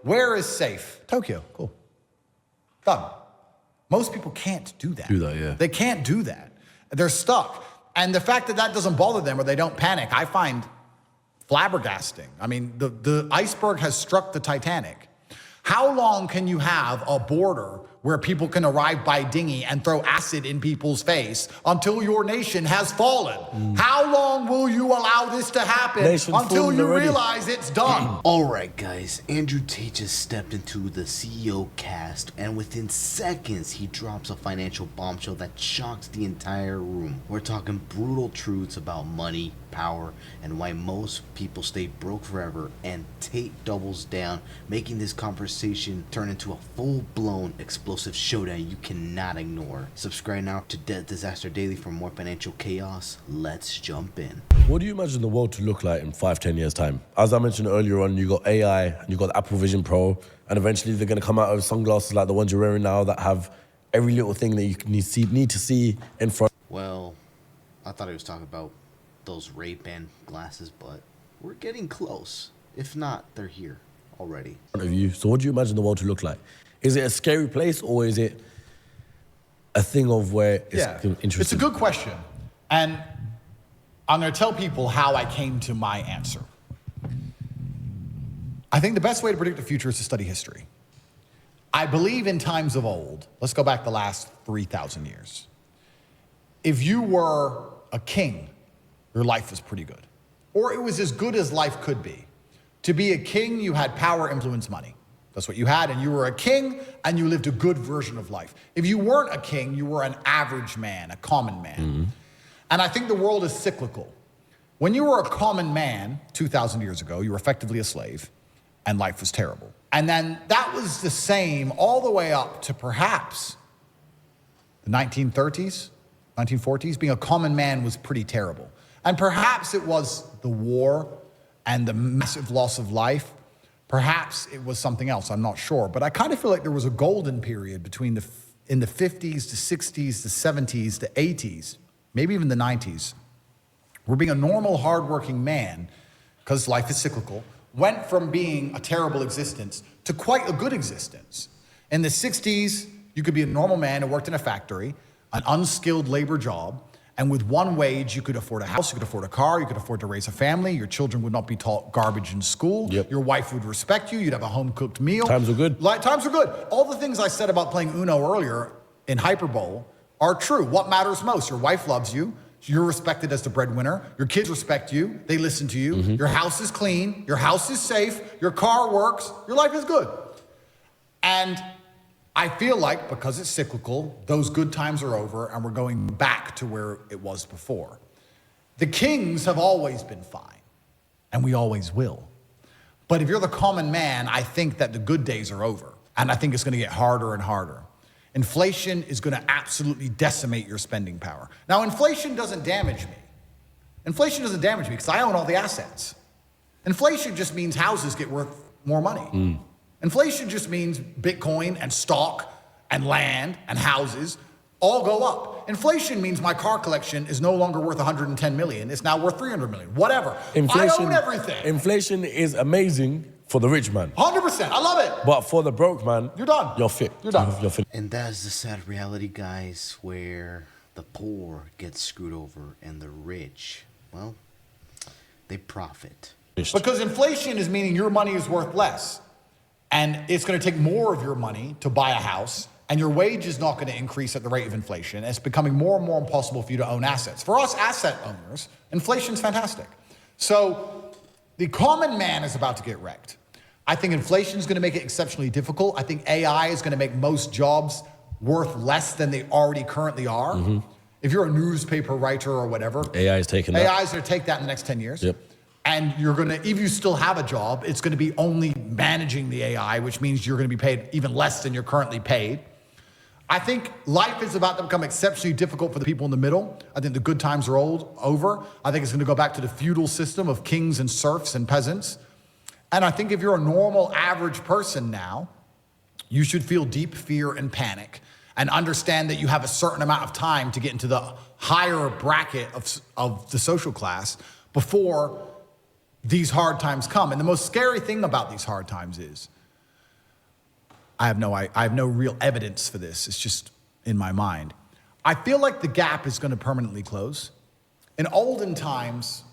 Where is safe? Tokyo, cool. Done. Most people can't do that. Yeah. They can't do that. They're stuck. And the fact that that doesn't bother them or they don't panic, I find flabbergasting. I mean, the iceberg has struck the Titanic. How long can you have a border where people can arrive by dinghy and throw acid in people's face until your nation has fallen? How long will you allow this to happen until you realize it's done? All right, guys, Andrew Tate just stepped into the CEO cast, and within seconds, he drops a financial bombshell that shocks the entire room. We're talking brutal truths about money, power, and why most people stay broke forever, and Tate doubles down, making this conversation turn into a full-blown explosive showdown you cannot ignore. Subscribe now to Debt Disaster Daily for more financial chaos. Let's jump in. What do you imagine the world to look like in 5-10 years time? As I mentioned earlier on, you got AI and you got the Apple Vision Pro, and eventually they're going to come out with sunglasses like the ones you're wearing now that have every little thing that you need to see in front. Well, I thought he was talking about those Ray-Ban glasses, but we're getting close. If not, they're here already. Of you. So what do you imagine the world to look like? Is it a scary place, or is it a thing of where it's interesting? It's a good question. And I'm going to tell people how I came to my answer. I think the best way to predict the future is to study history. I believe in times of old, let's go back the last 3,000 years. If you were a king, your life was pretty good. Or it was as good as life could be. To be a king, you had power, influence, money. That's what you had, and you were a king, and you lived a good version of life. If you weren't a king, you were an average man, a common man. And I think the world is cyclical. When you were a common man 2,000 years ago, you were effectively a slave, and life was terrible. And then that was the same all the way up to perhaps the 1930s, 1940s. Being a common man was pretty terrible. And perhaps it was the war and the massive loss of life. Perhaps it was something else, I'm not sure. But I kind of feel like there was a golden period between in the 50s, the 60s, the 70s, the 80s, maybe even the 90s, where being a normal, hardworking man, because life is cyclical, went from being a terrible existence to quite a good existence. In the 60s, you could be a normal man who worked in a factory, an unskilled labor job, and with one wage, you could afford a house, you could afford a car, you could afford to raise a family, your children would not be taught garbage in school, your wife would respect you, you'd have a home-cooked meal. Times were good. Times were good. All the things I said about playing Uno earlier in Hyperbole are true. What matters most? Your wife loves you, you're respected as the breadwinner, your kids respect you, they listen to you, your house is clean, your house is safe, your car works, your life is good. And I feel like, because it's cyclical, those good times are over and we're going back to where it was before. The kings have always been fine, and we always will. But if you're the common man, I think that the good days are over, and I think it's gonna get harder and harder. Inflation is gonna absolutely decimate your spending power. Now, inflation doesn't damage me. Inflation doesn't damage me because I own all the assets. Inflation just means houses get worth more money. Inflation just means Bitcoin and stock and land and houses all go up. Inflation means my car collection is no longer worth 110 million. It's now worth 300 million, whatever. I own everything. Inflation is amazing for the rich man. 100%, I love it. But for the broke man, you're done. You're fit. You're done. You're fit. And that is the sad reality, guys, where the poor get screwed over and the rich, well, they profit. Because inflation is meaning your money is worth less. And it's going to take more of your money to buy a house, and your wage is not going to increase at the rate of inflation. It's becoming more and more impossible for you to own assets. For us asset owners, inflation's fantastic. So the common man is about to get wrecked. I think inflation is going to make it exceptionally difficult. I think AI is going to make most jobs worth less than they already currently are. If you're a newspaper writer or whatever, AI is taking that. AI is going to take that in the next 10 years. And you're gonna, if you still have a job, it's gonna be only managing the AI, which means you're gonna be paid even less than you're currently paid. I think life is about to become exceptionally difficult for the people in the middle. I think the good times are over. I think it's gonna go back to the feudal system of kings and serfs and peasants. And I think if you're a normal, average person now, you should feel deep fear and panic and understand that you have a certain amount of time to get into the higher bracket of the social class before these hard times come. And the most scary thing about these hard times is I have no real evidence for this. It's just in my mind. I feel like the gap is going to permanently close. In olden times,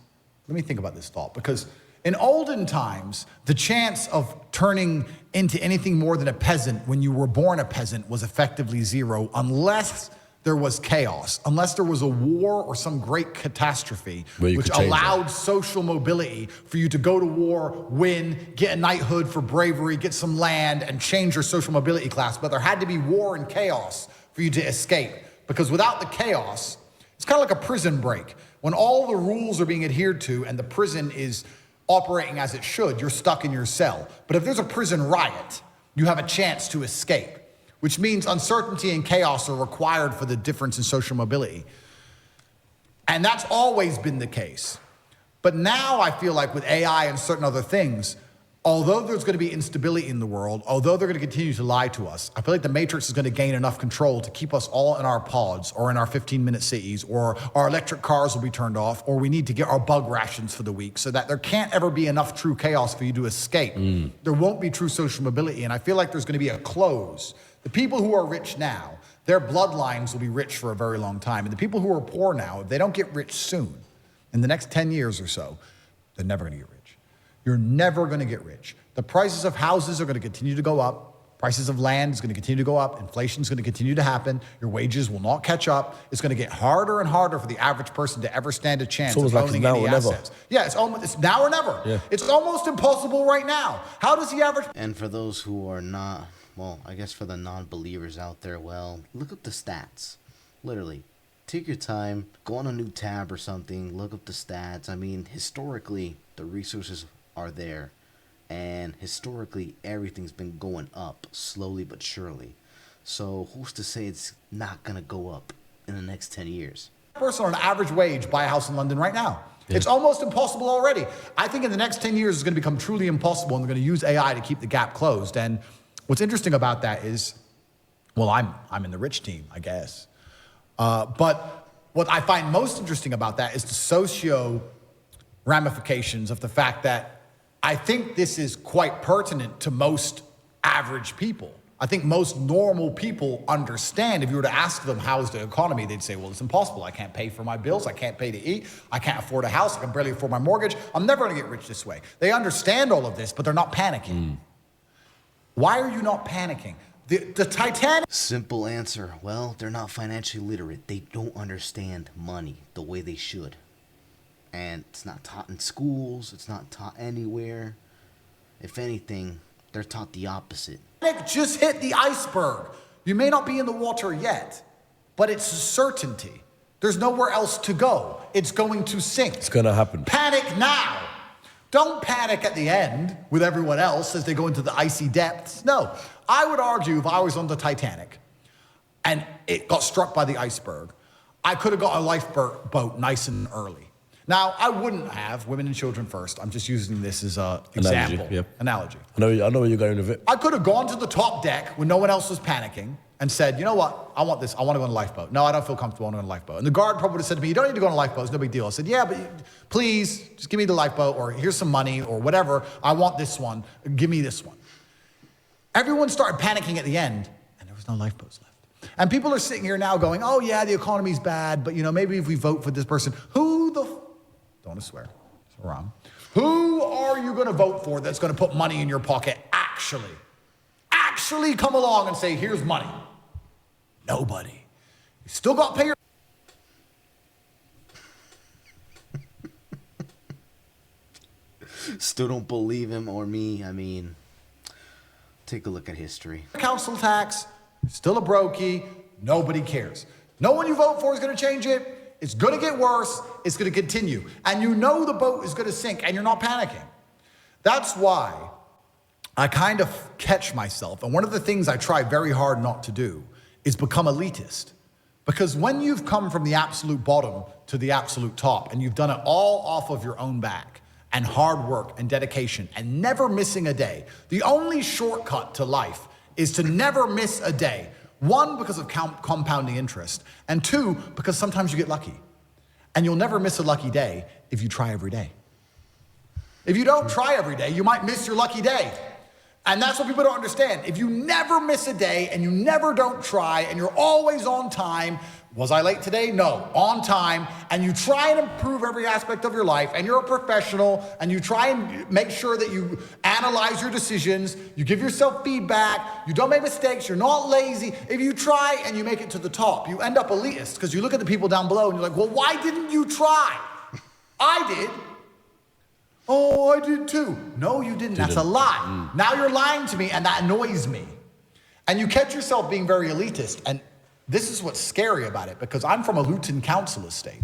let me think about this thought, because in olden times, the chance of turning into anything more than a peasant when you were born a peasant was effectively zero, unless there was chaos, unless there was a war or some great catastrophe which allowed social mobility for you to go to war, win, get a knighthood for bravery, get some land, and change your social mobility class. But there had to be war and chaos for you to escape, because without the chaos, it's kind of like a prison break. When all the rules are being adhered to and the prison is operating as it should, you're stuck in your cell. But if there's a prison riot, you have a chance to escape, which means uncertainty and chaos are required for the difference in social mobility. And that's always been the case. But now I feel like with AI and certain other things, although there's going to be instability in the world, although they're going to continue to lie to us, I feel like the Matrix is going to gain enough control to keep us all in our pods or in our 15-minute cities, or our electric cars will be turned off, or we need to get our bug rations for the week, so that there can't ever be enough true chaos for you to escape. There won't be true social mobility, and I feel like there's going to be a close. The people who are rich now, their bloodlines will be rich for a very long time. And the people who are poor now, if they don't get rich soon, in the next 10 years or so, they're never going to get rich. You're never going to get rich. The prices of houses are going to continue to go up. Prices of land is going to continue to go up. Inflation is going to continue to happen. Your wages will not catch up. It's going to get harder and harder for the average person to ever stand a chance of owning any assets. Yeah, it's now or never. Yeah. It's almost impossible right now. How does the average... And for those who are not, well, I guess for the non-believers out there, well, look up the stats. Literally. Take your time, go on a new tab or something, look up the stats. I mean, historically, the resources are there, and historically everything's been going up slowly but surely. So who's to say it's not gonna go up in the next 10 years? Person on an average wage buy a house in London right now. Yeah. It's almost impossible already. I think in the next 10 years it's going to become truly impossible, and they're going to use AI to keep the gap closed. And what's interesting about that is, well, I'm in the rich team, I guess. But what I find most interesting about that is the socio ramifications of the fact that I think this is quite pertinent to most average people. I think most normal people understand. If you were to ask them, how's the economy? They'd say, well, it's impossible. I can't pay for my bills. I can't pay to eat. I can't afford a house. I can barely afford my mortgage. I'm never going to get rich this way. They understand all of this, but they're not panicking. Why are you not panicking? The Titanic... Simple answer. Well, they're not financially literate. They don't understand money the way they should. And it's not taught in schools. It's not taught anywhere. If anything, they're taught the opposite. Just hit the iceberg. You may not be in the water yet, but it's a certainty. There's nowhere else to go. It's going to sink. It's going to happen. Panic now. Don't panic at the end with everyone else as they go into the icy depths. No, I would argue if I was on the Titanic and it got struck by the iceberg, I could have got a lifeboat nice and early. Now, I wouldn't have women and children first. I'm just using this as an example. Analogy. I know where you're going with it. I could have gone to the top deck when no one else was panicking and said, you know what, I want this. I want to go on a lifeboat. No, I don't feel comfortable on a lifeboat. And the guard probably would have said to me, you don't need to go on a lifeboat. It's no big deal. I said, yeah, but please, just give me the lifeboat, or here's some money or whatever. I want this one. Give me this one. Everyone started panicking at the end, and there was no lifeboats left. And people are sitting here now going, oh, yeah, the economy's bad, but, you know, maybe if we vote for this person, who the... Don't want to swear. It's wrong. Who are you going to vote for that's going to put money in your pocket actually? Actually come along and say, here's money. Nobody. You still got to pay your... Still don't believe him or me. I mean, take a look at history. Council tax, still a brokey. Nobody cares. No one you vote for is going to change it. It's going to get worse. It's going to continue. And you know the boat is going to sink, and you're not panicking. That's why I kind of catch myself. And one of the things I try very hard not to do is become elitist. Because when you've come from the absolute bottom to the absolute top, and you've done it all off of your own back, and hard work and dedication, and never missing a day, the only shortcut to life is to never miss a day. One, because of compounding interest, and two, because sometimes you get lucky. And you'll never miss a lucky day if you try every day. If you don't try every day, you might miss your lucky day. And that's what people don't understand. If you never miss a day and you never don't try and you're always on time, was I late today? No, on time, and you try and improve every aspect of your life, and you're a professional, and you try and make sure that you analyze your decisions, you give yourself feedback, you don't make mistakes, you're not lazy. If you try and you make it to the top, you end up elitist, because you look at the people down below and you're like, well, why didn't you try? I did. Oh, I did too. No, you didn't. That's a lie. Now you're lying to me, and that annoys me. And you catch yourself being very elitist, and this is what's scary about it, because I'm from a Luton council estate,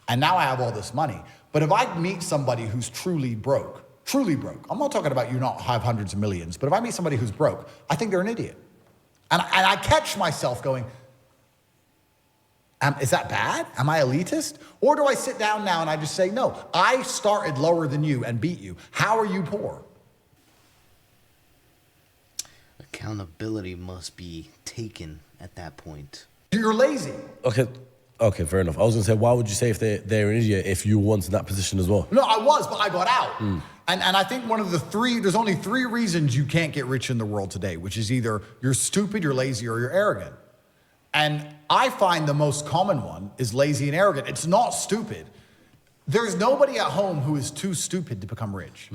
and now I have all this money. But if I meet somebody who's truly broke, I'm not talking about you not have hundreds of millions, but if I meet somebody who's broke, I think they're an idiot. And I catch myself going, is that bad? Am I elitist? Or do I sit down now and I just say, no, I started lower than you and beat you. How are you poor? Accountability must be taken at that point. You're lazy. Okay, fair enough. I was gonna say, why would you say if they're an idiot if you were once in that position as well? No, I was, but I got out. And I think one of the three, there's only three reasons you can't get rich in the world today, which is either you're stupid, you're lazy, or you're arrogant. And I find the most common one is lazy and arrogant. It's not stupid. There's nobody at home who is too stupid to become rich.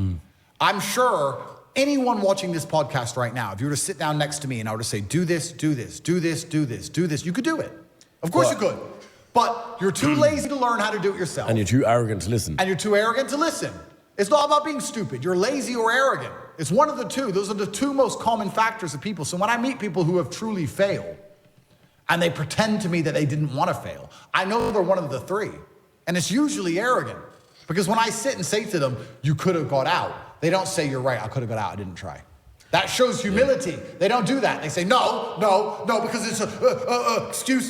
I'm sure anyone watching this podcast right now, if you were to sit down next to me and I were to say, do this, do this, do this, do this, do this, you could do it. Of course you could. But you're too lazy to learn how to do it yourself. And you're too arrogant to listen. And you're too arrogant to listen. It's not about being stupid. You're lazy or arrogant. It's one of the two. Those are the two most common factors of people. So when I meet people who have truly failed, and they pretend to me that they didn't want to fail, I know they're one of the three. And it's usually arrogant. Because when I sit and say to them, you could have got out, they don't say, you're right, I could have got out, I didn't try. That shows humility. They don't do that. They say, no, because it's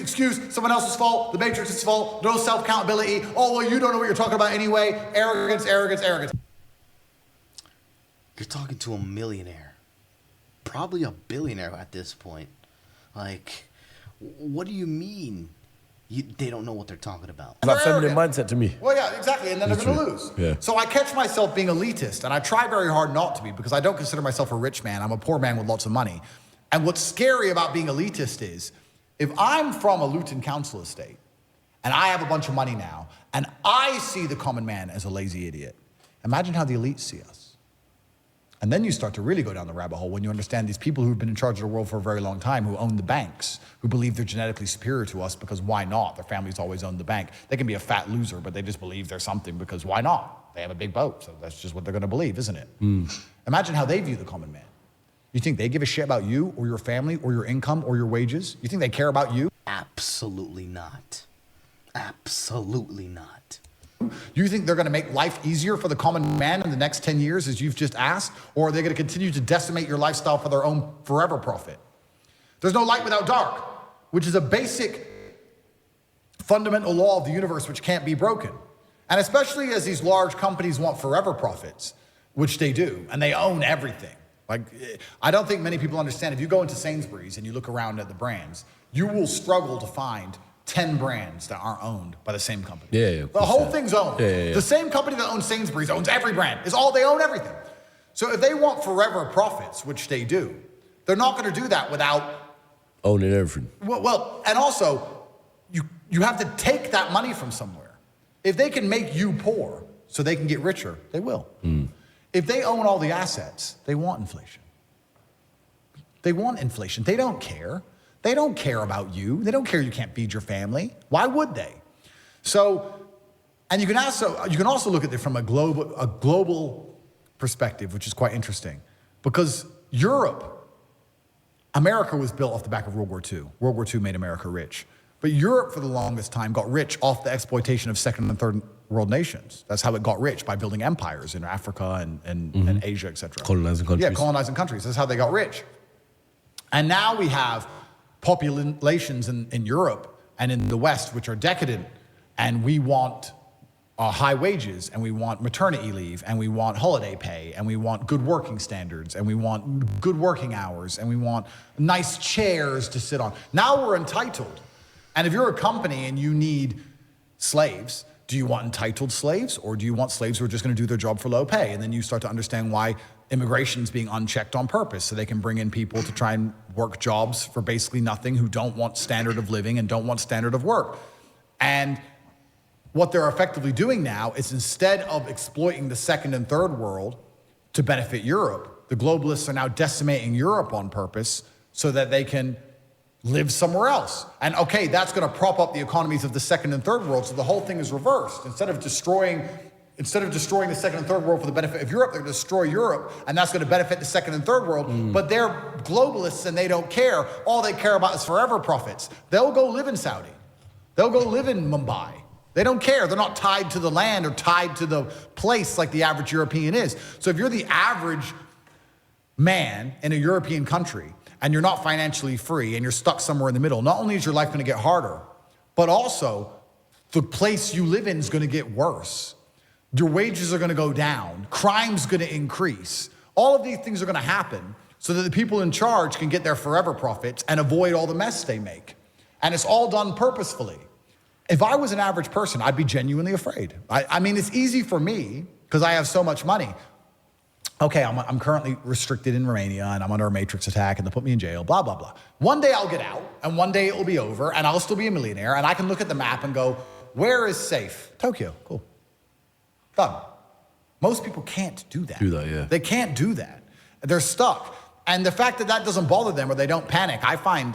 excuse, someone else's fault, the Matrix's fault, no self-accountability. Oh, well, you don't know what you're talking about anyway. Arrogance. You're talking to a millionaire. Probably a billionaire at this point. Like, what do you mean they don't know what they're talking about? It's like feminine mindset to me. Well, yeah, exactly, and then they're going to lose. Yeah. So I catch myself being elitist, and I try very hard not to be, because I don't consider myself a rich man. I'm a poor man with lots of money. And what's scary about being elitist is, if I'm from a Luton council estate, and I have a bunch of money now, and I see the common man as a lazy idiot, imagine how the elites see us. And then you start to really go down the rabbit hole when you understand these people who've been in charge of the world for a very long time, who own the banks, who believe they're genetically superior to us because why not? Their families always owned the bank. They can be a fat loser, but they just believe they're something because why not? They have a big boat, so that's just what they're gonna believe, isn't it? Imagine how they view the common man. You think they give a shit about you or your family or your income or your wages? You think they care about you? Absolutely not. Absolutely not. You think they're going to make life easier for the common man in the next 10 years, as you've just asked? Or are they going to continue to decimate your lifestyle for their own forever profit? There's no light without dark, which is a basic fundamental law of the universe which can't be broken. And especially as these large companies want forever profits, which they do, and they own everything. Like, I don't think many people understand, if you go into Sainsbury's and you look around at the brands, you will struggle to find 10 brands that aren't owned by the same company. Yeah. The whole thing's owned. Yeah. The same company that owns Sainsbury's owns every brand. They own everything. So if they want forever profits, which they do, they're not going to do that without owning everything. Well, and also, you have to take that money from somewhere. If they can make you poor so they can get richer, they will. If they own all the assets, they want inflation. They want inflation. They don't care. They don't care about you. They don't care you can't feed your family. Why would they? So, and you can also look at it from a global perspective, which is quite interesting, because America was built off the back of World War II. World War II made America rich. But Europe, for the longest time, got rich off the exploitation of second and third world nations. That's how it got rich, by building empires in Africa and Asia, etc. Colonizing countries. Yeah, colonizing countries. That's how they got rich. And now we have populations in Europe and in the West which are decadent, and we want high wages, and we want maternity leave, and we want holiday pay, and we want good working standards, and we want good working hours, and we want nice chairs to sit on. Now we're entitled. And if you're a company and you need slaves, do you want entitled slaves, or do you want slaves who are just going to do their job for low pay? And then you start to understand why immigration's being unchecked on purpose so they can bring in people to try and work jobs for basically nothing who don't want standard of living and don't want standard of work. And what they're effectively doing now is instead of exploiting the second and third world to benefit Europe, the globalists are now decimating Europe on purpose so that they can live somewhere else. And okay, that's gonna prop up the economies of the second and third world, so the whole thing is reversed. Instead of destroying the second and third world for the benefit of Europe, they're gonna destroy Europe, and that's gonna benefit the second and third world. But they're globalists and they don't care. All they care about is forever profits. They'll go live in Saudi. They'll go live in Mumbai. They don't care. They're not tied to the land or tied to the place like the average European is. So if you're the average man in a European country and you're not financially free and you're stuck somewhere in the middle, not only is your life gonna get harder, but also the place you live in is gonna get worse. Your wages are gonna go down. Crime's gonna increase. All of these things are gonna happen so that the people in charge can get their forever profits and avoid all the mess they make. And it's all done purposefully. If I was an average person, I'd be genuinely afraid. I mean, it's easy for me because I have so much money. Okay, I'm currently restricted in Romania and I'm under a matrix attack and they'll put me in jail, blah, blah, blah. One day I'll get out and one day it will be over and I'll still be a millionaire and I can look at the map and go, where is safe? Tokyo, cool. Done. Most people can't do that. Yeah. They can't do that. They're stuck. And the fact that that doesn't bother them or they don't panic, I find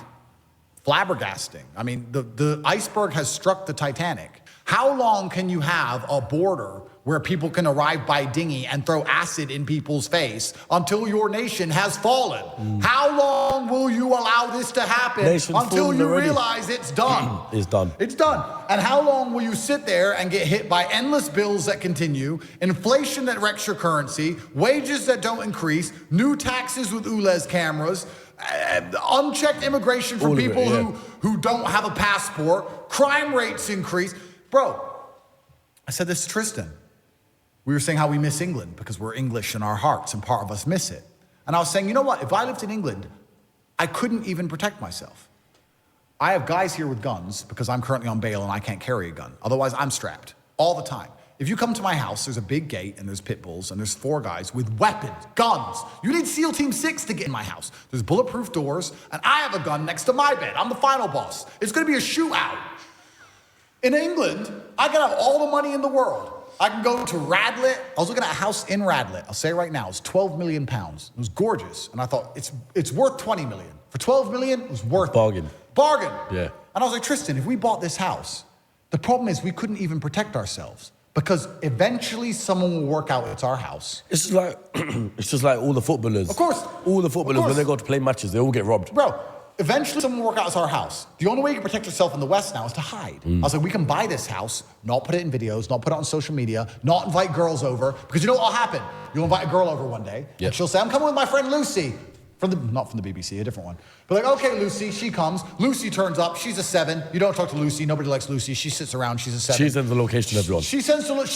flabbergasting. I mean, the iceberg has struck the Titanic. How long can you have a border where people can arrive by dinghy and throw acid in people's face until your nation has fallen? How long will you allow this to happen until you realize it's done? It's done. It's done. And how long will you sit there and get hit by endless bills that continue, inflation that wrecks your currency, wages that don't increase, new taxes with ULEZ cameras, unchecked immigration from people who don't have a passport, crime rates increase. Bro, I said this to Tristan. We were saying how we miss England because we're English in our hearts and part of us miss it. And I was saying, you know what? If I lived in England, I couldn't even protect myself. I have guys here with guns because I'm currently on bail and I can't carry a gun. Otherwise, I'm strapped all the time. If you come to my house, there's a big gate and there's pit bulls and there's 4 guys with weapons, guns. You need SEAL Team 6 to get in my house. There's bulletproof doors and I have a gun next to my bed. I'm the final boss. It's gonna be a shootout. In England, I can have all the money in the world. I can go to Radlett. I was looking at a house in Radlett. I'll say it right now, it's 12 million pounds. It was gorgeous. And I thought, it's worth 20 million. For 12 million, it was worth Bargain. it. Bargain. Yeah. And I was like, Tristan, if we bought this house, the problem is we couldn't even protect ourselves because eventually someone will work out it's our house. It's just like all the footballers. Of course. All the footballers, when they go to play matches, they all get robbed. Bro, eventually someone will work out it's our house. The only way you can protect yourself in the West now is to hide. I was like, we can buy this house, not put it in videos, not put it on social media, not invite girls over, because you know what will happen? You'll invite a girl over one day, and she'll say, I'm coming with my friend Lucy. Not from the BBC, a different one. But like, okay, Lucy, she comes. Lucy turns up, she's a 7. You don't talk to Lucy, nobody likes Lucy. She sits around, she's a 7. She sends the location to everyone. She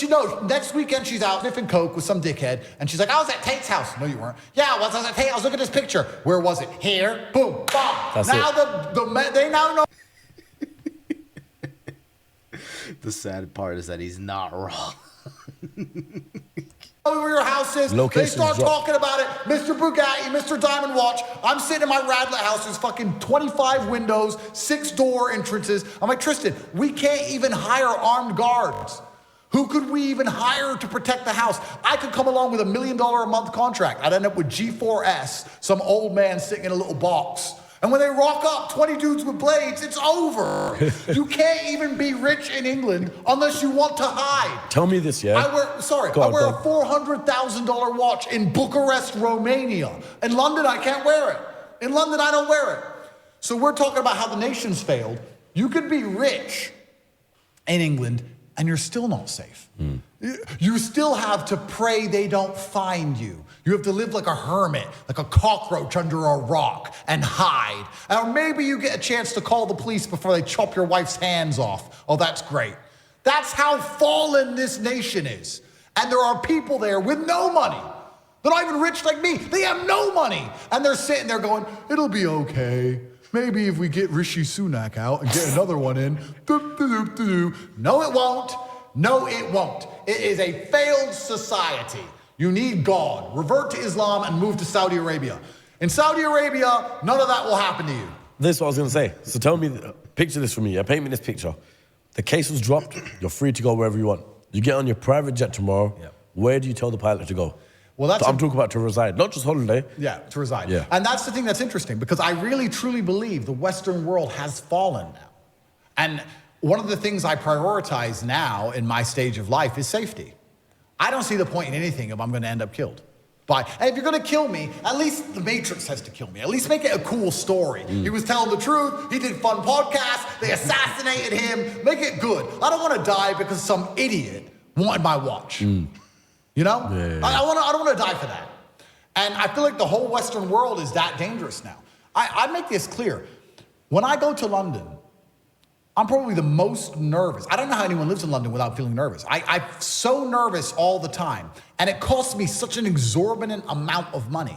knows, next weekend she's out sniffing coke with some dickhead, and she's like, I was at Tate's house. No, you weren't. Yeah, I was at Tate, I was looking at this picture. Where was it? Here, boom, bam. That's now they now know. The sad part is that he's not wrong. Where your house is, Locations they start drop. talking about it. Mr. Bugatti, Mr. Diamond Watch. I'm sitting in my Radlett house. There's fucking 25 windows, 6 door entrances. I'm like, Tristan, we can't even hire armed guards. Who could we even hire to protect the house? I could come along with $1 million a month contract. I'd end up with G4S, some old man sitting in a little box. And when they rock up, 20 dudes with blades, it's over. You can't even be rich in England unless you want to hide. Tell me this, yeah? I wear a $400,000 watch in Bucharest, Romania. In London, I can't wear it. In London, I don't wear it. So we're talking about how the nation's failed. You could be rich in England and you're still not safe. You still have to pray they don't find you. You have to live like a hermit, like a cockroach under a rock and hide. Or maybe you get a chance to call the police before they chop your wife's hands off. Oh, that's great. That's how fallen this nation is. And there are people there with no money. They're not even rich like me. They have no money. And they're sitting there going, it'll be okay. Maybe if we get Rishi Sunak out and get another one in. No, it won't. No, it won't. It is a failed society. You need God. Revert to Islam and move to Saudi Arabia. In Saudi Arabia, none of that will happen to you. This is what I was going to say. So tell me, picture this for me. Paint me this picture. The case was dropped. You're free to go wherever you want. You get on your private jet tomorrow. Yep. Where do you tell the pilot to go? Well, that's so I'm talking about to reside, not just holiday. Yeah, to reside. Yeah. And that's the thing that's interesting, because I really, truly believe the Western world has fallen now. And one of the things I prioritize now in my stage of life is safety. I don't see the point in anything if I'm going to end up killed. But if you're going to kill me, at least the Matrix has to kill me. At least make it a cool story. He was telling the truth. He did fun podcasts. They assassinated him. Make it good. I don't want to die because some idiot wanted my watch. You know? Yeah. I don't want to die for that. And I feel like the whole Western world is that dangerous now. I make this clear. When I go to London, I'm probably the most nervous. I don't know how anyone lives in London without feeling nervous. I'm so nervous all the time. And it costs me such an exorbitant amount of money.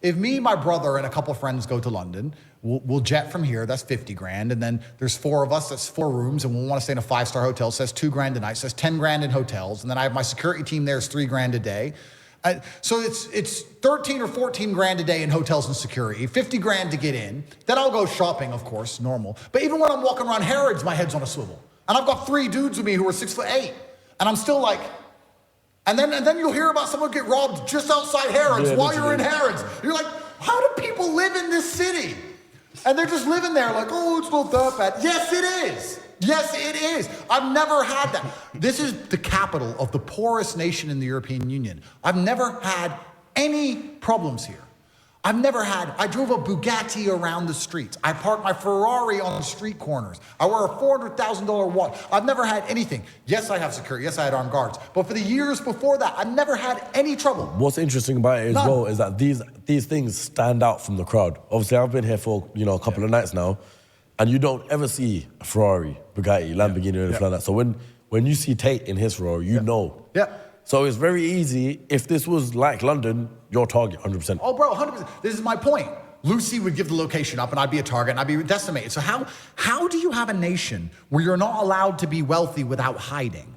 If me, my brother, and a couple friends go to London, we'll jet from here, that's 50 grand. And then there's 4 of us, that's 4 rooms, and we'll want to stay in a 5-star hotel, so that's 2 grand a night, so that's 10 grand in hotels. And then I have my security team there, is 3 grand a day. So it's 13 or 14 grand a day in hotels and security, 50 grand to get in. Then I'll go shopping, of course, normal. But even when I'm walking around Harrods, my head's on a swivel. And I've got 3 dudes with me who are 6'8". And I'm still like, and then you'll hear about someone get robbed just outside Harrods while you're in Harrods. You're like, how do people live in this city? And they're just living there like, oh, it's not that bad. Yes, it is. Yes, it is. I've never had that. This is the capital of the poorest nation in the European Union. I've never had any problems here. I drove a Bugatti around the streets. I parked my Ferrari on the street corners. I wear a $400,000 watch. I've never had anything. Yes, I have security. Yes, I had armed guards. But for the years before that, I never had any trouble. What's interesting about it as None. well is that these things stand out from the crowd. Obviously, I've been here for a couple of nights now, and you don't ever see a Ferrari, Bugatti, Lamborghini, or anything like that. So when you see Tate in his Ferrari, you know. Yeah. So it's very easy. If this was like London, your target, 100%. Oh, bro, 100%. This is my point. Lucy would give the location up and I'd be a target and I'd be decimated. So how do you have a nation where you're not allowed to be wealthy without hiding?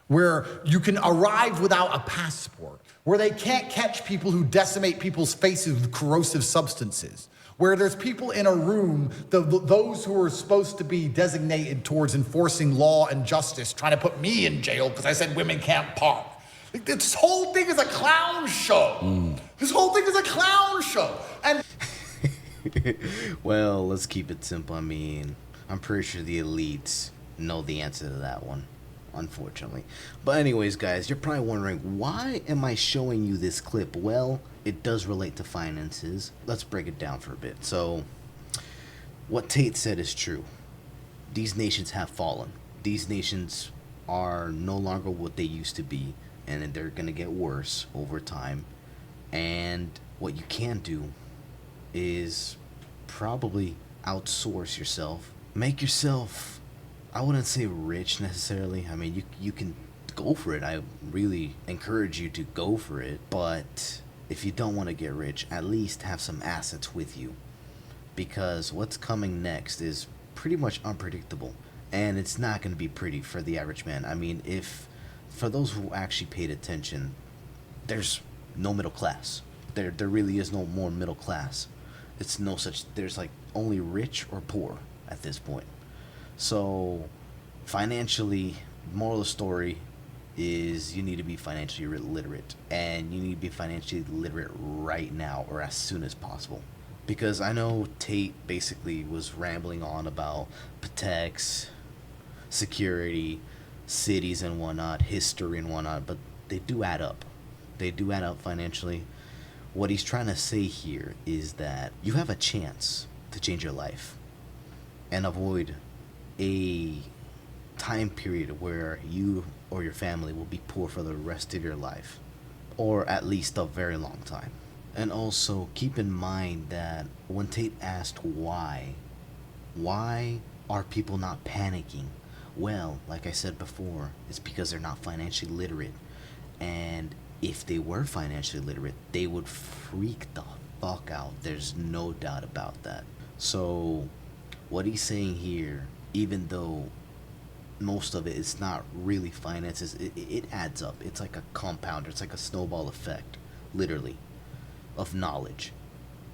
Where you can arrive without a passport? Where they can't catch people who decimate people's faces with corrosive substances? Where there's people in a room, those who are supposed to be designated towards enforcing law and justice, trying to put me in jail because I said women can't park. This whole thing is a clown show. This whole thing is a clown show. And Well, let's keep it simple. I mean, I'm pretty sure the elites know the answer to that one, unfortunately. But anyways, guys, you're probably wondering, why am I showing you this clip? Well, it does relate to finances. Let's break it down for a bit. So, what Tate said is true. These nations have fallen. These nations are no longer what they used to be, and they're going to get worse over time. And what you can do is probably outsource yourself. Make yourself, I wouldn't say rich necessarily. I mean, you can go for it. I really encourage you to go for it. But if you don't want to get rich, at least have some assets with you. Because what's coming next is pretty much unpredictable. And it's not going to be pretty for the average man. I mean, for those who actually paid attention, there's no middle class. There really is no more middle class. There's like only rich or poor at this point. So financially, moral of the story is you need to be financially literate, and you need to be financially literate right now or as soon as possible. Because I know Tate basically was rambling on about protects, security, cities and whatnot, history and whatnot, but they do add up. They do add up financially. What he's trying to say here is that you have a chance to change your life and avoid a time period where you or your family will be poor for the rest of your life, or at least a very long time. And also keep in mind that when Tate asked why are people not panicking? Well, like I said before, it's because they're not financially literate. And if they were financially literate, they would freak the fuck out. There's no doubt about that. So what he's saying here, even though most of it is not really finances. It adds up. It's like a compounder. It's like a snowball effect, literally, of knowledge.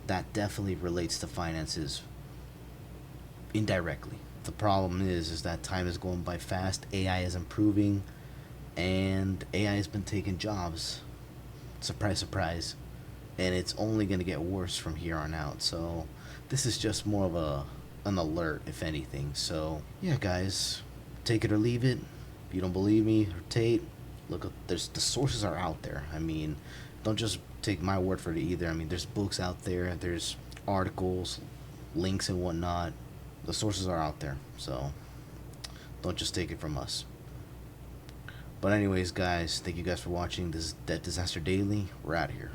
That definitely relates to finances indirectly. The problem is that time is going by fast. AI is improving, and AI has been taking jobs. Surprise, surprise. And it's only going to get worse from here on out. So this is just more of an alert, if anything. So yeah, guys, take it or leave it. If you don't believe me or Tate, look, there's the sources are out there. I mean, don't just take my word for it either. I mean, there's books out there, there's articles, links and whatnot. The sources are out there, so don't just take it from us. But anyways, guys, thank you guys for watching. This is Debt Disaster Daily. We're out of here.